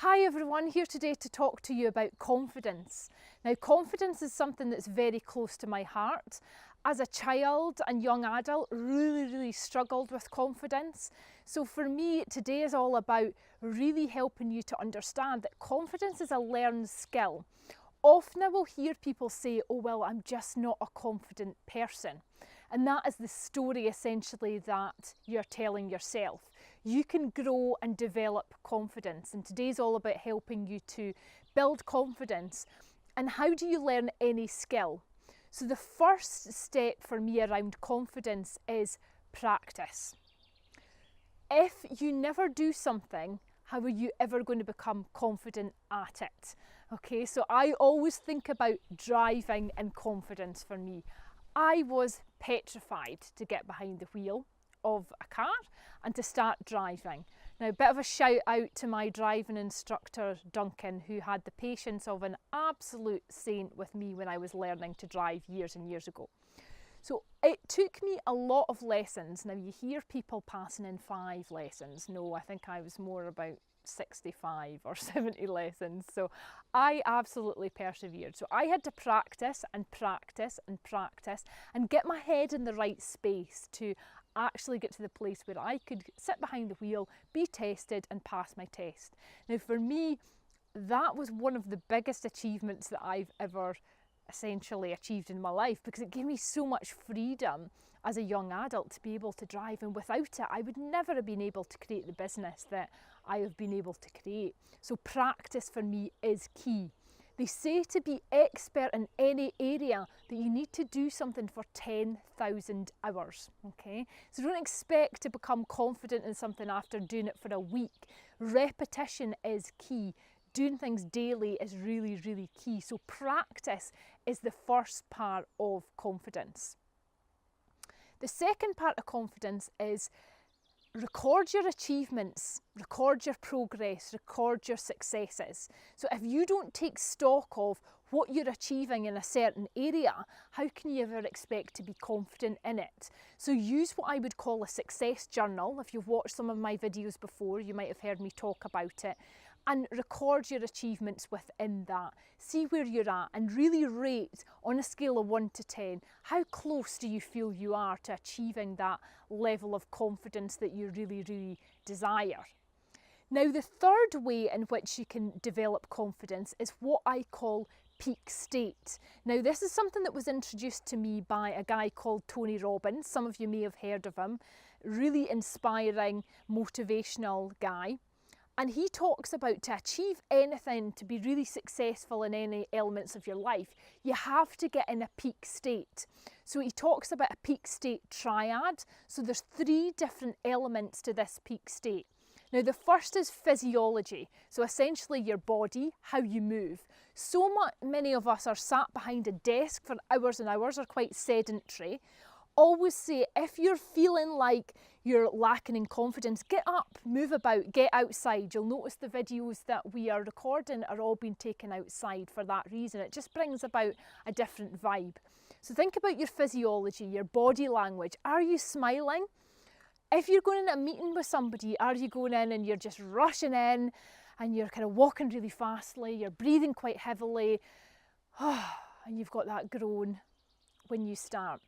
Hi everyone, here today to talk to you about confidence. Now, confidence is something that's very close to my heart. As a child and young adult, really struggled with confidence. So for me, today is all about really helping you to understand that confidence is a learned skill. Often I will hear people say, oh well, I'm just not a confident person. And that is the story essentially that you're telling yourself. You can grow and develop confidence, and today's all about helping you to build confidence. And how do you learn any skill? So the first step for me around confidence is practice. If you never do something, how are you ever going to become confident at it? Okay, so I always think about driving and confidence for me. I was petrified to get behind the wheel of a car and to start driving. Now, a bit of a shout out to my driving instructor, Duncan, who had the patience of an absolute saint with me when I was learning to drive years and years ago. So it took me a lot of lessons. Now, you hear people passing in 5 lessons. No, I think I was more about 65 or 70 lessons. So I absolutely persevered. So I had to practice and practice and practice and get my head in the right space to actually get to the place where I could sit behind the wheel, be tested and pass my test. Now for me, that was one of the biggest achievements that I've ever essentially achieved in my life, because it gave me so much freedom as a young adult to be able to drive, and without it I would never have been able to create the business that I have been able to create. So practice for me is key. They say to be expert in any area that you need to do something for 10,000 hours, okay? So don't expect to become confident in something after doing it for a week. Repetition is key. Doing things daily is really key. So practice is the first part of confidence. The second part of confidence is record your achievements, record your progress, record your successes. So if you don't take stock of what you're achieving in a certain area, how can you ever expect to be confident in it? So use what I would call a success journal. If you've watched some of my videos before, you might have heard me talk about it. And record your achievements within that. See where you're at and really rate on a scale of 1 to 10. How close do you feel you are to achieving that level of confidence that you really desire? Now, the third way in which you can develop confidence is what I call peak state. Now, this is something that was introduced to me by a guy called Tony Robbins. Some of you may have heard of him. Really inspiring, motivational guy. And he talks about to achieve anything, to be really successful in any elements of your life, you have to get in a peak state. So he talks about a peak state triad. So there's 3 different elements to this peak state. Now the first is physiology. So essentially your body, how you move. So many of us are sat behind a desk for hours and hours, are quite sedentary. Always say, if you're feeling like you're lacking in confidence, get up, move about, get outside. You'll notice the videos that we are recording are all being taken outside for that reason. It just brings about a different vibe. So think about your physiology, your body language. Are you smiling? If you're going in a meeting with somebody, are you going in and you're just rushing in and you're kind of walking really fastly, you're breathing quite heavily, and you've got that groan when you start?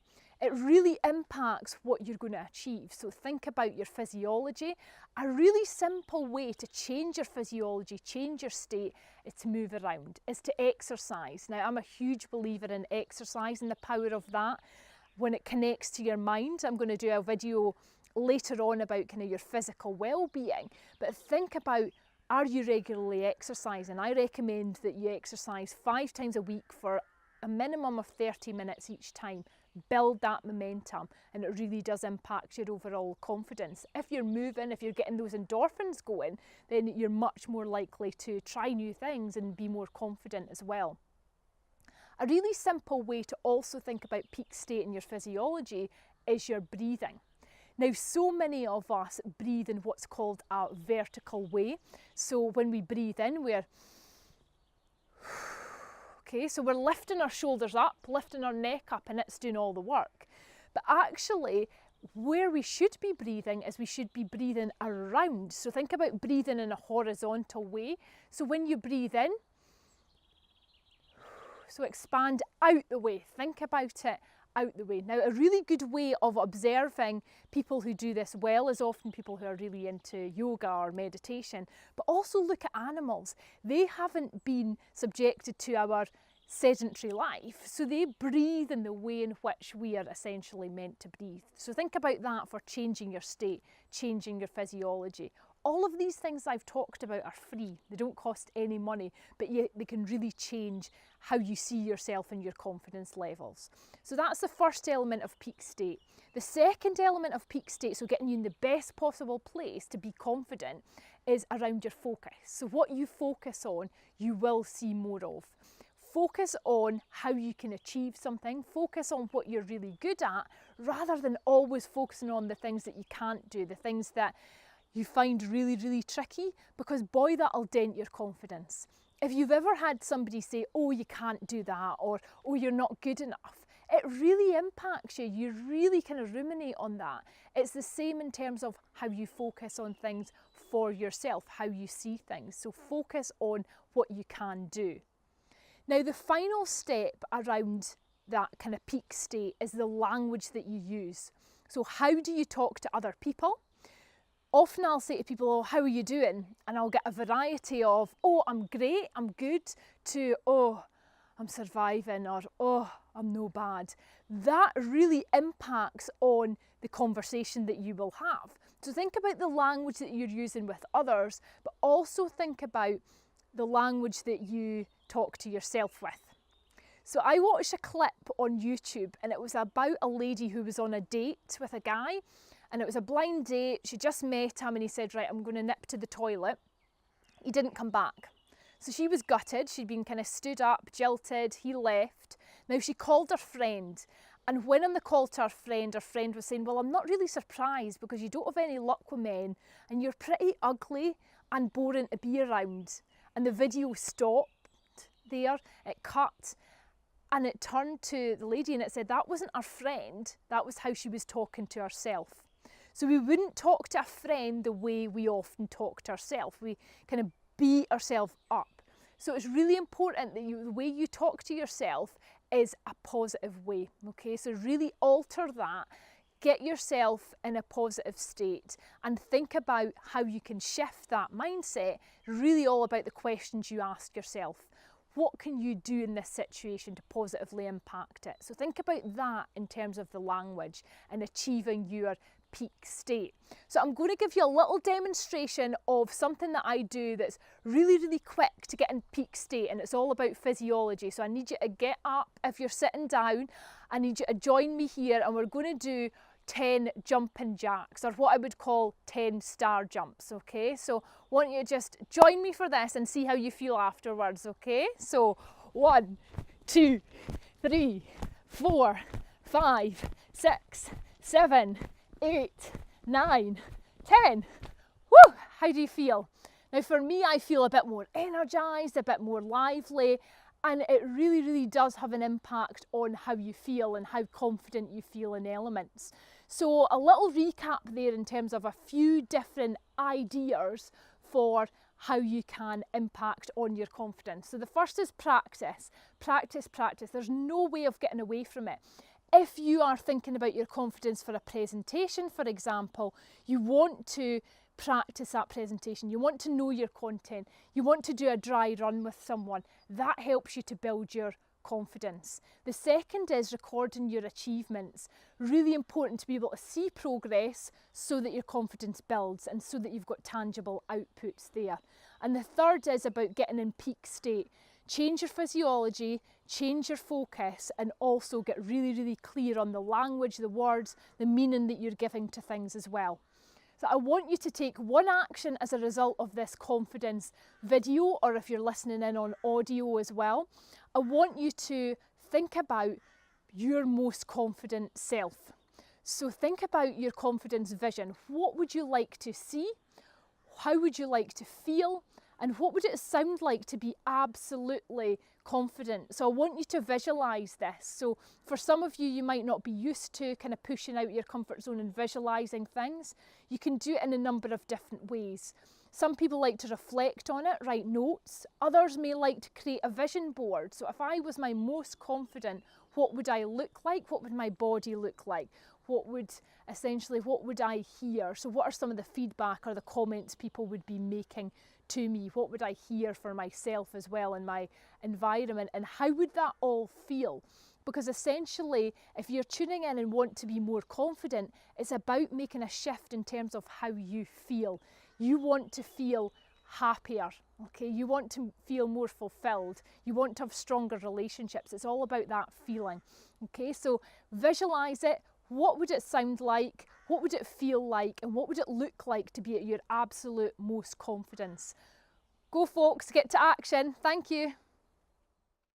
It really impacts what you're going to achieve. So think about your physiology. A really simple way to change your physiology, change your state, is to move around, is to exercise. Now, I'm a huge believer in exercise and the power of that when it connects to your mind. I'm going to do a video later on about kind of your physical well-being. But think about, are you regularly exercising? I recommend that you exercise 5 times a week for a minimum of 30 minutes each time. Build that momentum, and it really does impact your overall confidence. If you're moving, if you're getting those endorphins going, then you're much more likely to try new things and be more confident as well. A really simple way to also think about peak state in your physiology is your breathing. Now, so many of us breathe in what's called a vertical way. So when we breathe in, we're okay, so we're lifting our shoulders up, lifting our neck up, and it's doing all the work. But actually, where we should be breathing is we should be breathing around. So think about breathing in a horizontal way. So when you breathe in, so expand out the way. Think about it out the way. Now, a really good way of observing people who do this well is often people who are really into yoga or meditation, but also look at animals. They haven't been subjected to our sedentary life, so they breathe in the way in which we are essentially meant to breathe. So think about that for changing your state, changing your physiology. All of these things I've talked about are free. They don't cost any money, but yet they can really change how you see yourself and your confidence levels. So that's the first element of peak state. The second element of peak state, so getting you in the best possible place to be confident, is around your focus. So what you focus on, you will see more of. Focus on how you can achieve something, focus on what you're really good at, rather than always focusing on the things that you can't do, the things that you find really, really tricky, because boy, that'll dent your confidence. If you've ever had somebody say, oh, you can't do that, or oh, you're not good enough, it really impacts you. You really kind of ruminate on that. It's the same in terms of how you focus on things for yourself, how you see things. So focus on what you can do. Now, the final step around that kind of peak state is the language that you use. So how do you talk to other people? Often I'll say to people, oh, how are you doing? And I'll get a variety of, oh, I'm great, I'm good, to, oh, I'm surviving, or oh, I'm no bad. That really impacts on the conversation that you will have. So think about the language that you're using with others, but also think about the language that you talk to yourself with. So I watched a clip on YouTube, and it was about a lady who was on a date with a guy, and it was a blind date. She just met him and he said, right, I'm going to nip to the toilet. He didn't come back. So she was gutted. She'd been kind of stood up, jilted. He left. Now she called her friend. And when on the call to her friend was saying, well, I'm not really surprised because you don't have any luck with men and you're pretty ugly and boring to be around. And the video stopped there. It cut. And it turned to the lady and it said that wasn't her friend. That was how she was talking to herself. So we wouldn't talk to a friend the way we often talk to ourselves. We kind of beat ourselves up. So it's really important that the way you talk to yourself is a positive way, okay? So really alter that, get yourself in a positive state and think about how you can shift that mindset, really all about the questions you ask yourself. What can you do in this situation to positively impact it? So think about that in terms of the language and achieving your peak state. So I'm going to give you a little demonstration of something that I do that's really, really quick to get in peak state, and it's all about physiology. So I need you to get up. If you're sitting down, I need you to join me here, and we're going to do 10 jumping jacks, or what I would call 10 star jumps, okay? So I want you to just join me for this and see how you feel afterwards, okay? So 1, 2, 3, 4, 5, 6, 7, 8, 9, 10. Woo! How do you feel? Now for me, I feel a bit more energized, a bit more lively, and it really, really does have an impact on how you feel and how confident you feel in elements. So a little recap there in terms of a few different ideas for how you can impact on your confidence. So the first is practice. Practice, practice. There's no way of getting away from it. If you are thinking about your confidence for a presentation, for example, you want to practice that presentation. You want to know your content. You want to do a dry run with someone. That helps you to build your confidence. The second is recording your achievements. Really important to be able to see progress so that your confidence builds and so that you've got tangible outputs there. And the third is about getting in peak state. Change your physiology, change your focus, and also get really, really clear on the language, the words, the meaning that you're giving to things as well. So I want you to take one action as a result of this confidence video, or if you're listening in on audio as well, I want you to think about your most confident self. So think about your confidence vision. What would you like to see? How would you like to feel? And what would it sound like to be absolutely confident. So I want you to visualize this. So for some of you, you might not be used to kind of pushing out your comfort zone and visualizing things. You can do it in a number of different ways. Some people like to reflect on it, write notes. Others may like to create a vision board. So if I was my most confident, what would I look like? What would my body look like? What would I hear? So what are some of the feedback or the comments people would be making to me? What would I hear for myself as well in my environment? And how would that all feel? Because essentially, if you're tuning in and want to be more confident, it's about making a shift in terms of how you feel. You want to feel happier, okay? You want to feel more fulfilled. You want to have stronger relationships. It's all about that feeling, okay? So visualize it. What would it sound like? What would it feel like? And what would it look like to be at your absolute most confidence? Go folks, get to action. Thank you.